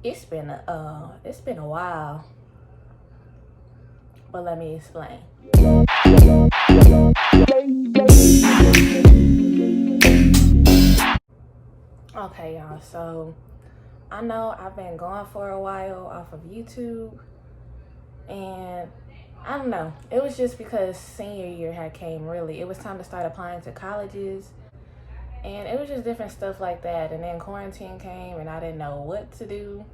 It's been a while, but let me explain. Okay, y'all, so I know I've been gone for a while off of YouTube, and I don't know. It was just because senior year had came, really. It was time to start applying to colleges, and it was just different stuff like that. And then quarantine came, and I didn't know what to do.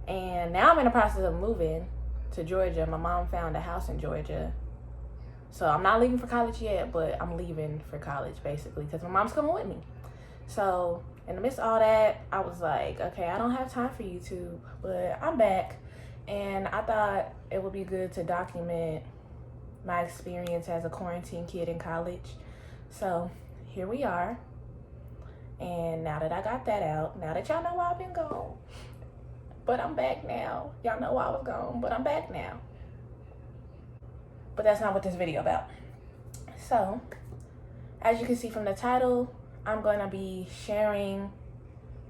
And now I'm in the process of moving to Georgia. My mom found a house in Georgia. So I'm not leaving for college yet, but I'm leaving for college basically because my mom's coming with me. So in the midst of all that, I was like, okay, I don't have time for YouTube, but I'm back. And I thought it would be good to document my experience as a quarantine kid in college. So here we are. And now that I got that out, now that y'all know why I've been gone, but I'm back now. Y'all know why I was gone, but I'm back now. But that's not what this video about. So, as you can see from the title, I'm going to be sharing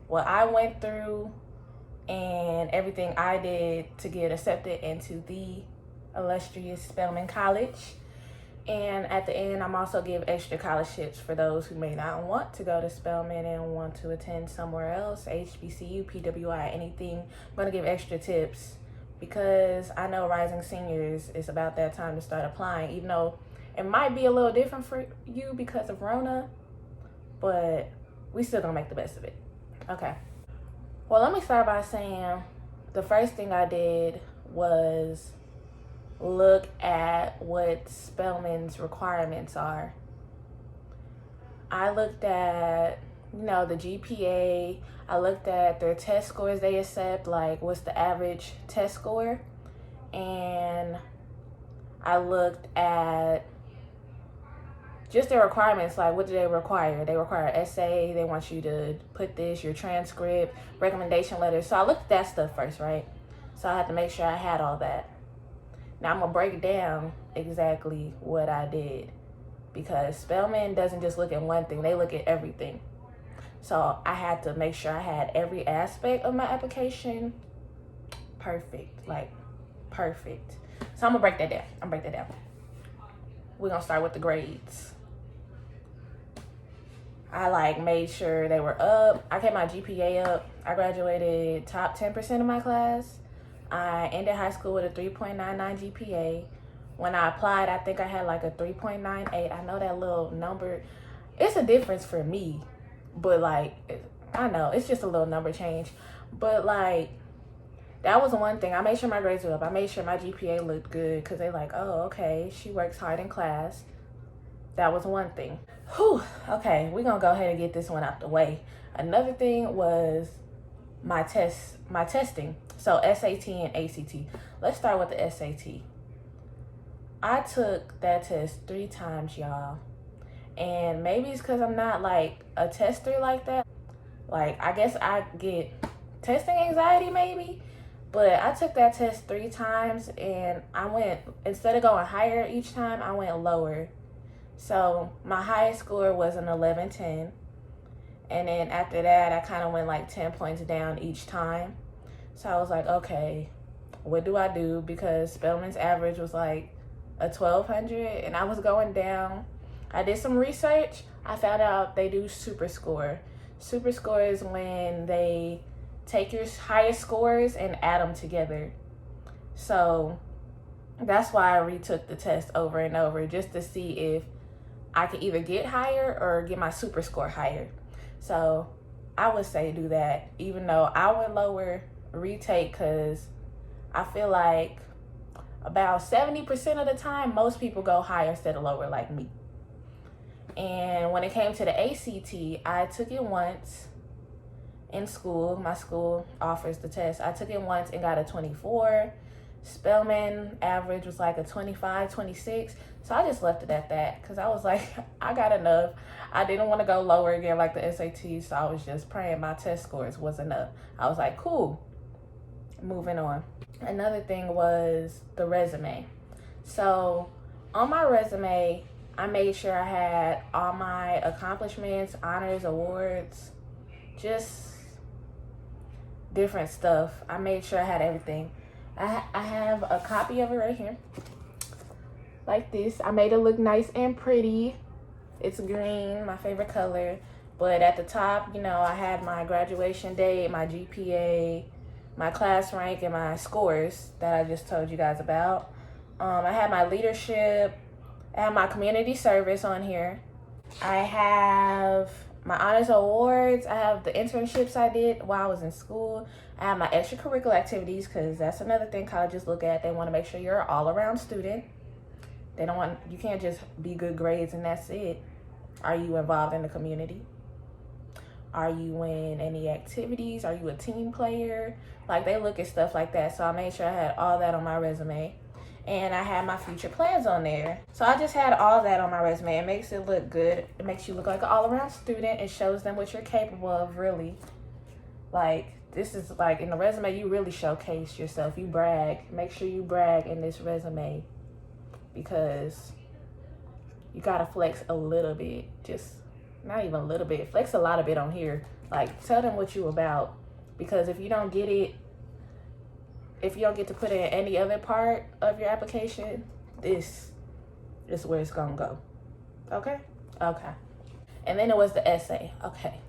what I went through and everything I did to get accepted into the illustrious Spelman College. And at the end, I'm also give extra scholarships for those who may not want to go to Spelman and want to attend somewhere else, HBCU, PWI, anything. I'm going to give extra tips because I know rising seniors, it's about that time to start applying, even though it might be a little different for you because of Rona, but we still gonna make the best of it. Okay. Well, let me start by saying the first thing I did was look at what Spelman's requirements are. I looked at, the GPA. I looked at their test scores they accept, like what's the average test score. And I looked at just their requirements, like what do they require? They require an essay, they want you to put this, your transcript, recommendation letters. So I looked at that stuff first, right? So I had to make sure I had all that. Now I'm gonna break down exactly what I did because Spelman doesn't just look at one thing, they look at everything. So I had to make sure I had every aspect of my application perfect, like perfect. So I'm gonna break that down. We're gonna start with the grades. I made sure they were up. I kept my GPA up. I graduated top 10% of my class. I ended high school with a 3.99 GPA. When I applied, I think I had like a 3.98. I know that little number, it's a difference for me, but I know it's just a little number change. But that was one thing. I made sure my grades were up. I made sure my GPA looked good because they oh, okay, she works hard in class. That was one thing. Whew, okay, we're gonna go ahead and get this one out the way. Another thing was my testing. So SAT and ACT. Let's start with the SAT. I took that test 3 times, y'all. And maybe it's because I'm not a tester like that. I guess I get testing anxiety maybe. But I took that test 3 times and I went, instead of going higher each time, I went lower. So my highest score was an 1110. And then after that, I kind of went 10 points down each time. So I was like, okay, what do I do? Because Spelman's average was a 1200 and I was going down. I did some research. I found out they do super score. Super score is when they take your highest scores and add them together. So that's why I retook the test over and over just to see if I could either get higher or get my super score higher. So I would say do that, even though I went lower, retake, because I feel like about 70% of the time, most people go higher instead of lower like me. And when it came to the ACT, I took it once in school. My school offers the test. I took it once and got a 24. Spelman average was a 25, 26. So I just left it at that because I was I got enough. I didn't want to go lower again like the SAT, so I was just praying my test scores was enough. I was cool, moving on. Another thing was the resume. So on my resume, I made sure I had all my accomplishments, honors, awards, just different stuff. I made sure I had everything. I have a copy of it right here, like this. I made it look nice and pretty. It's green, my favorite color. But at the top, you know, I had my graduation date, my GPA, my class rank, and my scores that I just told you guys about. I had my leadership. I have my community service on here. I have my honors awards. I have the internships I did while I was in school. I have my extracurricular activities, because that's another thing colleges look at. They want to make sure you're an all-around student. They don't want, you can't just be good grades and that's it. Are you involved in the community? Are you in any activities? Are you a team player? Like, they look at stuff like that. So I made sure I had all that on my resume. And I had my future plans on there. So I just had all that on my resume. It makes it look good. It makes you look like an all-around student. It shows them what you're capable of, really. Like, this is like, in the resume, you really showcase yourself. You brag. Make sure you brag in this resume, because you gotta flex a little bit. Just not even a little bit. Flex a lot of it on here. Like, tell them what you about. Because if you don't get it, if you don't get to put it in any other part of your application, this is where it's gonna go. Okay? Okay. And then it was the essay. Okay.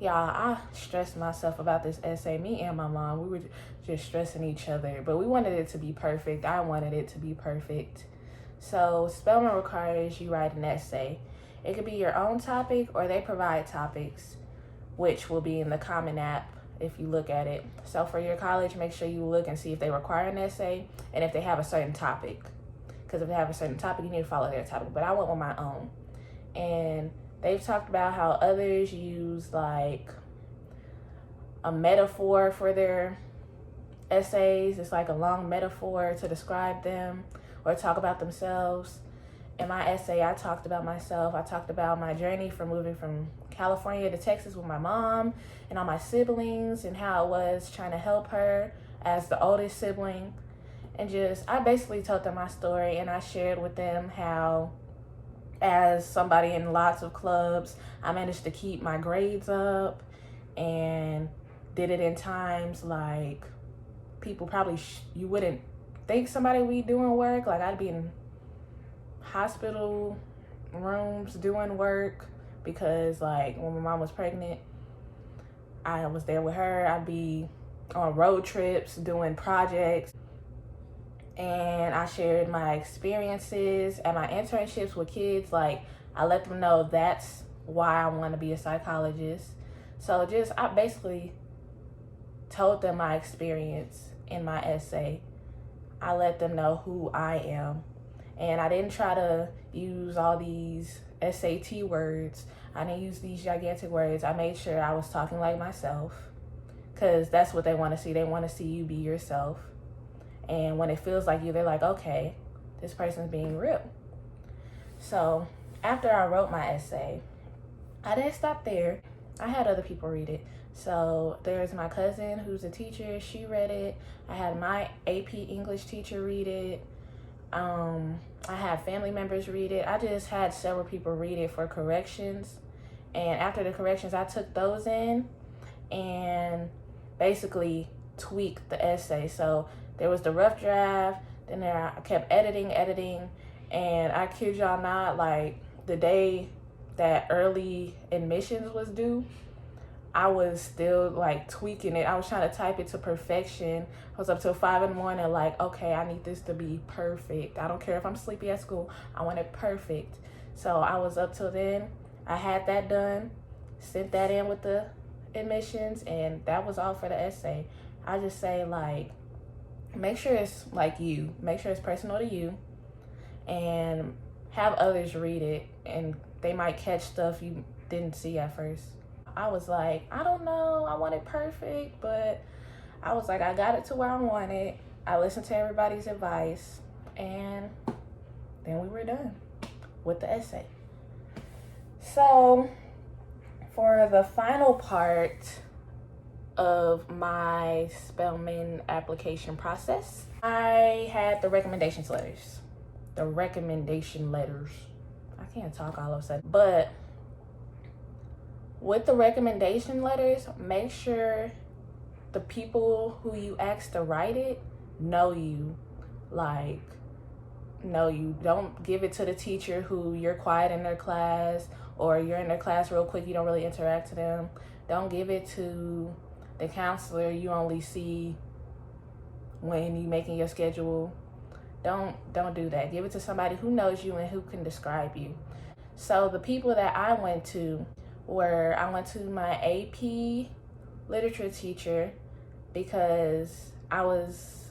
Y'all, I stressed myself about this essay. Me and my mom, we were just stressing each other. But we wanted it to be perfect. I wanted it to be perfect. So Spelman requires you write an essay. It could be your own topic, or they provide topics, which will be in the Common App if you look at it. So for your college, make sure you look and see if they require an essay and if they have a certain topic. Because if they have a certain topic, you need to follow their topic. But I went with my own. And they've talked about how others use like a metaphor for their essays. It's like a long metaphor to describe them or talk about themselves. In my essay, I talked about myself. I talked about my journey from moving from California to Texas with my mom and all my siblings, and how it was trying to help her as the oldest sibling. And just, I basically told them my story, and I shared with them how, as somebody in lots of clubs, I managed to keep my grades up and did it in times like people probably, you wouldn't think somebody would be doing work. Like, I'd be in hospital rooms doing work, because like when my mom was pregnant, I was there with her. I'd be on road trips doing projects, and I shared my experiences at my internships with kids. Like, I let them know that's why I want to be a psychologist. So just, I basically told them my experience in my essay. I let them know who I am. And I didn't try to use all these SAT words. I didn't use these gigantic words. I made sure I was talking like myself, because that's what they want to see. They want to see you be yourself. And when it feels like you, they're like, okay, this person's being real. So after I wrote my essay, I didn't stop there. I had other people read it. So there's my cousin who's a teacher. She read it. I had my AP English teacher read it. I had family members read it. I just had several people read it for corrections. And after the corrections, I took those in and basically tweaked the essay. So there was the rough draft, then I kept editing, and I kid y'all not, like the day that early admissions was due, I was still like tweaking it. I was trying to type it to perfection. I was up till 5 in the morning, like, okay, I need this to be perfect. I don't care if I'm sleepy at school. I want it perfect. So I was up till then. I had that done, sent that in with the admissions, and that was all for the essay. I just say, like, make sure it's like you. Make sure it's personal to you, and have others read it, and they might catch stuff you didn't see at first. I was like, I don't know, I want it perfect, but I was like, I got it to where I want it. I listened to everybody's advice, and then we were done with the essay. So for the final part of my Spelman application process, I had the recommendation letters. I can't talk all of a sudden, but with the recommendation letters, make sure the people who you ask to write it know you. Like, know you. Don't give it to the teacher who you're quiet in their class, or you're in their class real quick, you don't really interact with them. Don't give it to the counselor you only see when you're making your schedule. Don't do that. Give it to somebody who knows you and who can describe you. So the people that I went to I went to my AP literature teacher, because I was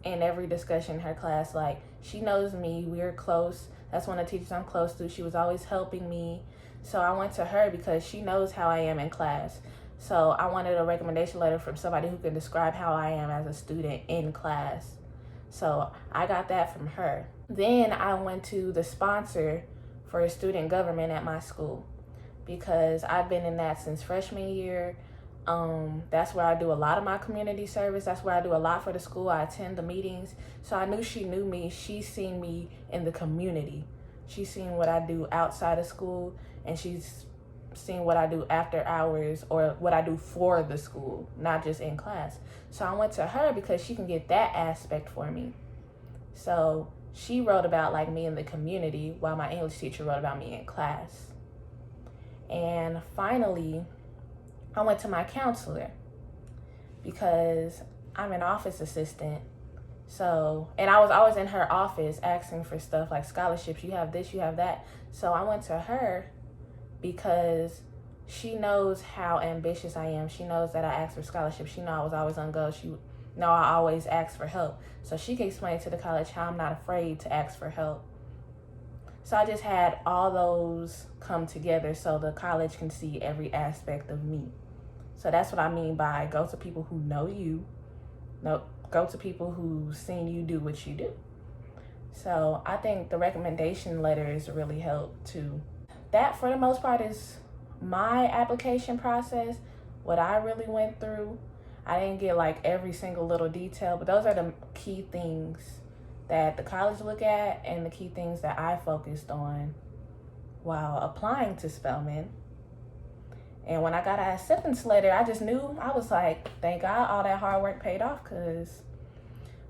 in every discussion in her class. Like, she knows me, we're close. That's one of the teachers I'm close to. She was always helping me. So I went to her because she knows how I am in class. So I wanted a recommendation letter from somebody who can describe how I am as a student in class. So I got that from her. Then I went to the sponsor for student government at my school, because I've been in that since freshman year. That's where I do a lot of my community service. That's where I do a lot for the school. I attend the meetings. So I knew she knew me. She's seen me in the community. She's seen what I do outside of school, and she's seen what I do after hours, or what I do for the school, not just in class. So I went to her because she can get that aspect for me. So she wrote about like me in the community, while my English teacher wrote about me in class. And finally, I went to my counselor, because I'm an office assistant. So, and I was always in her office asking for stuff like scholarships. You have this, you have that. So I went to her because she knows how ambitious I am. She knows that I asked for scholarships. She knows I was always on go. She know I always ask for help. So she can explain to the college how I'm not afraid to ask for help. So I just had all those come together so the college can see every aspect of me. So that's what I mean by go to people who know you. No, go to people who've seen you do what you do. So I think the recommendation letters really help too. That, for the most part, is my application process, what I really went through. I didn't get like every single little detail, but those are the key things that the college look at, and the key things that I focused on while applying to Spelman. And when I got an acceptance letter, I just knew, I was like, thank God all that hard work paid off, because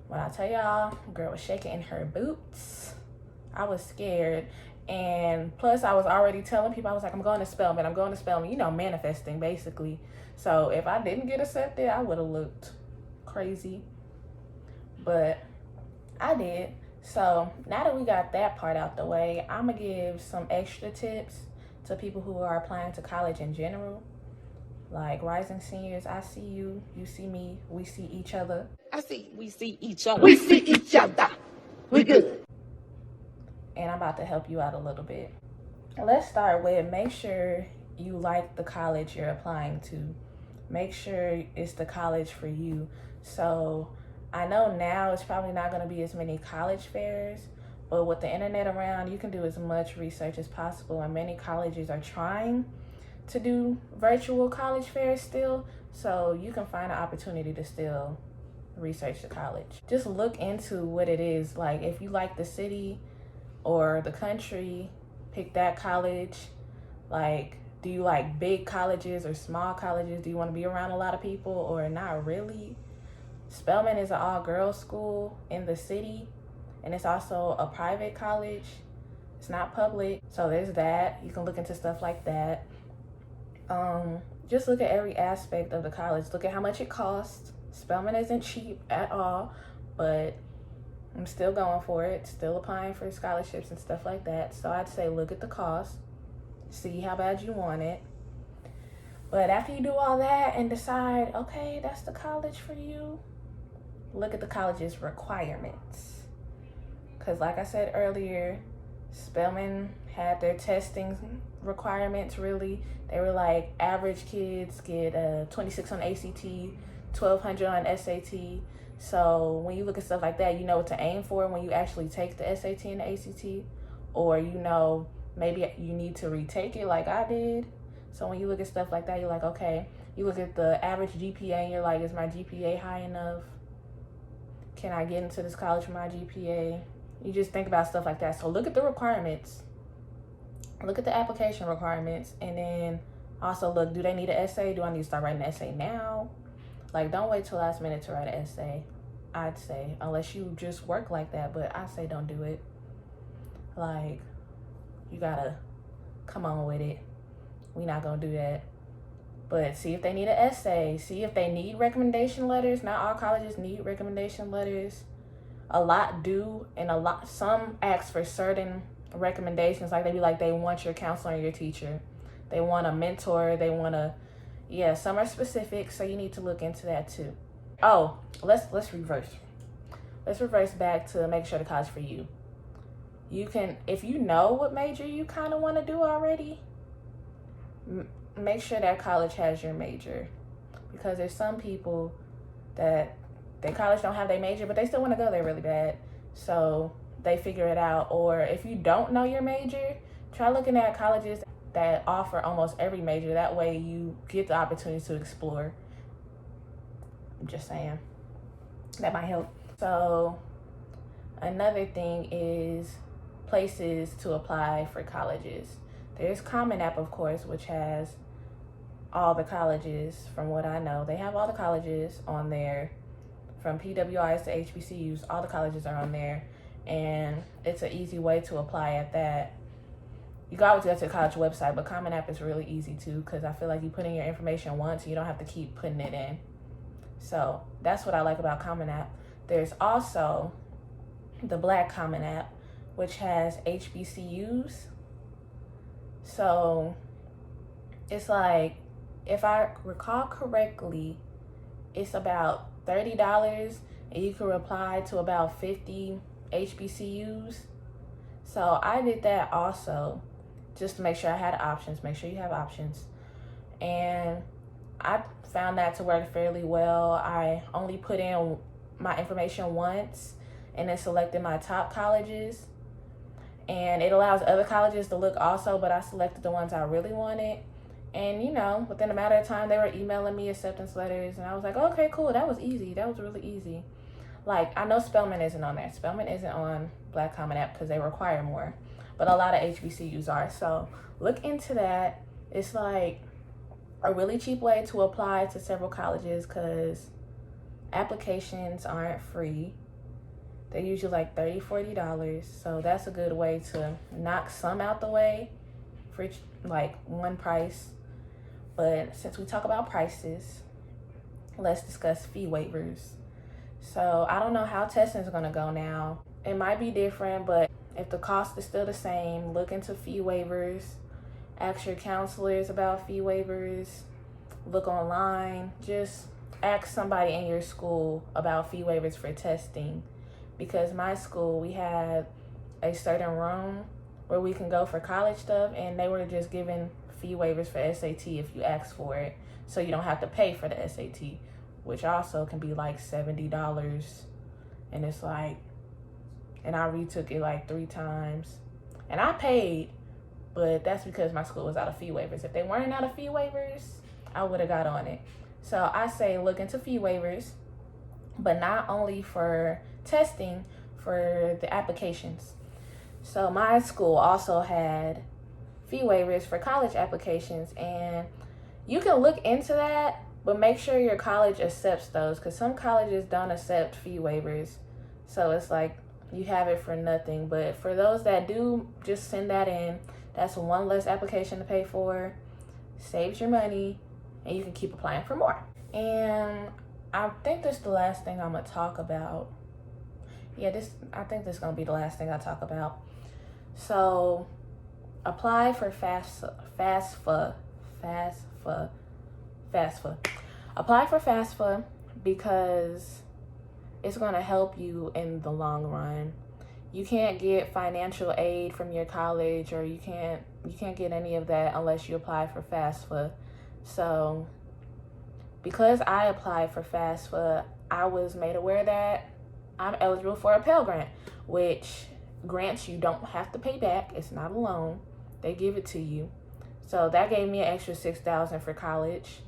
when I tell y'all, girl was shaking in her boots. I was scared. And plus, I was already telling people, I was like, I'm going to Spelman, I'm going to Spelman, manifesting basically. So if I didn't get accepted, I would have looked crazy. But I did. So now that we got that part out the way, I'm going to give some extra tips to people who are applying to college in general. Like rising seniors, I see you, you see me, we see each other. We see each other. We see each other. We good. And I'm about to help you out a little bit. Let's start with, make sure you like the college you're applying to. Make sure it's the college for you. So I know now it's probably not going to be as many college fairs, but with the internet around, you can do as much research as possible. And many colleges are trying to do virtual college fairs still. So you can find an opportunity to still research the college. Just look into what it is. Like, if you like the city or the country, pick that college. Like, do you like big colleges or small colleges? Do you want to be around a lot of people or not really? Spelman is an all-girls school in the city, and it's also a private college. It's not public, so there's that. You can look into stuff like that. Just look at every aspect of the college. Look at how much it costs. Spelman isn't cheap at all, but I'm still going for it, still applying for scholarships and stuff like that. So I'd say look at the cost, see how bad you want it. But after you do all that and decide, okay, that's the college for you, look at the college's requirements. Because like I said earlier, Spelman had their testing requirements really. They were like, average kids get 26 on ACT, 1200 on SAT. So when you look at stuff like that, you know what to aim for when you actually take the SAT and the ACT. Or maybe you need to retake it like I did. So when you look at stuff like that, you're like, okay. You look at the average GPA and you're like, is my GPA high enough? Can I get into this college with my GPA? You just think about stuff like that. So look at the requirements. Look at the application requirements. And then also look, do they need an essay? Do I need to start writing an essay now? Like, don't wait till last minute to write an essay, I'd say, unless you just work like that, but I say don't do it. Like, you gotta come on with it. We not gonna do that. But see if they need an essay. See if they need recommendation letters. Not all colleges need recommendation letters. A lot do, and some ask for certain recommendations. Like, they want your counselor and your teacher. They want a mentor. They want some are specific, so you need to look into that too. Oh, let's reverse. Let's reverse back to make sure the college for you. You can, if you know what major you kind of want to do already, make sure that college has your major, because there's some people that their college don't have their major, but they still want to go there really bad, so they figure it out. Or if you don't know your major, try looking at colleges that offer almost every major. That way you get the opportunity to explore. I'm just saying, that might help. So another thing is places to apply for colleges. There's Common App, of course, which has all the colleges. From what I know, they have all the colleges on there, from PWIs to HBCUs. All the colleges are on there, and it's an easy way to apply at that. You can always go to the college website, but Common App is really easy too, because I feel like you put in your information once, you don't have to keep putting it in. So that's what I like about Common App. There's also the Black Common App, which has HBCUs. So it's like, if I recall correctly, it's about $30, and you can apply to about 50 HBCUs. So I did that also, just to make sure I had options. Make sure you have options. And I found that to work fairly well. I only put in my information once, and then selected my top colleges. And it allows other colleges to look also, but I selected the ones I really wanted. And, within a matter of time, they were emailing me acceptance letters. And I was like, okay, cool. That was easy. That was really easy. Like, I know Spelman isn't on there. Spelman isn't on Black Common App because they require more. But a lot of HBCUs are. So look into that. It's like a really cheap way to apply to several colleges, because applications aren't free. They're usually like $30, $40. So that's a good way to knock some out the way for like one price. But since we talk about prices, let's discuss fee waivers. So I don't know how testing is going to go now. It might be different, but if the cost is still the same, look into fee waivers. Ask your counselors about fee waivers. Look online. Just ask somebody in your school about fee waivers for testing. Because my school, we had a certain room where we can go for college stuff, and they were just giving fee waivers for SAT if you ask for it, so you don't have to pay for the SAT, which also can be like $70. And it's like, and I retook it like 3 times, and I paid, but that's because my school was out of fee waivers. If they weren't out of fee waivers, I would have got on it. So I say look into fee waivers, but not only for testing, for the applications. So my school also had fee waivers for college applications, and you can look into that, but make sure your college accepts those, because some colleges don't accept fee waivers. So it's like you have it for nothing. But for those that do, just send that in. That's one less application to pay for, saves your money, and you can keep applying for more. And I think this is the last thing I'm gonna talk about. I think this is gonna be the last thing I talk about. So apply for FAFSA. Apply for FAFSA because it's gonna help you in the long run. You can't get financial aid from your college, or you can't get any of that unless you apply for FAFSA. So because I applied for FAFSA, I was made aware that I'm eligible for a Pell Grant, which grants you don't have to pay back. It's not a loan. They give it to you. So that gave me an extra $6,000 for college,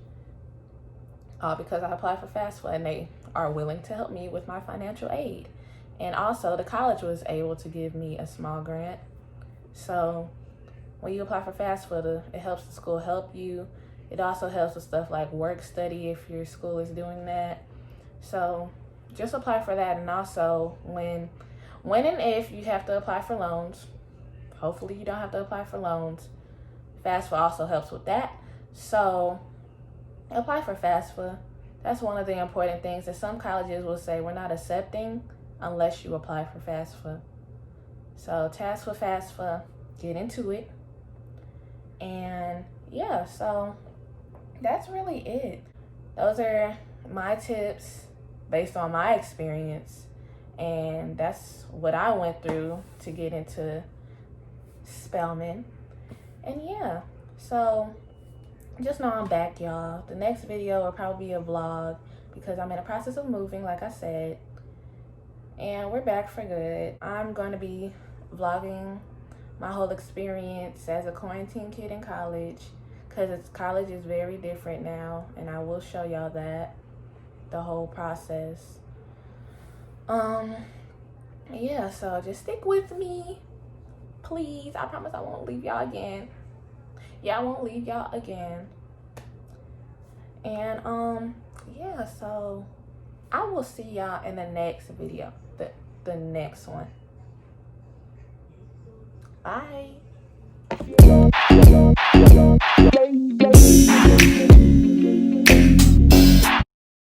because I applied for FAFSA, and they are willing to help me with my financial aid. And also the college was able to give me a small grant. So when you apply for FAFSA, it helps the school help you. It also helps with stuff like work study if your school is doing that. So just apply for that. And also when and if you have to apply for loans, hopefully you don't have to apply for loans, FAFSA also helps with that. So apply for FAFSA. That's one of the important things that some colleges will say we're not accepting unless you apply for FAFSA. So task for FAFSA, get into it. And yeah, so that's really it. Those are my tips based on my experience. And that's what I went through to get into Spelman. And yeah, so just know I'm back, y'all. The next video will probably be a vlog because I'm in the process of moving, like I said. And we're back for good. I'm going to be vlogging my whole experience as a quarantine kid in college, because college is very different now, and I will show y'all that, the whole process. Yeah, so just stick with me, please. I promise I won't leave y'all again. Yeah, I won't leave y'all again. And yeah, so I will see y'all in the next video, the next one. Bye.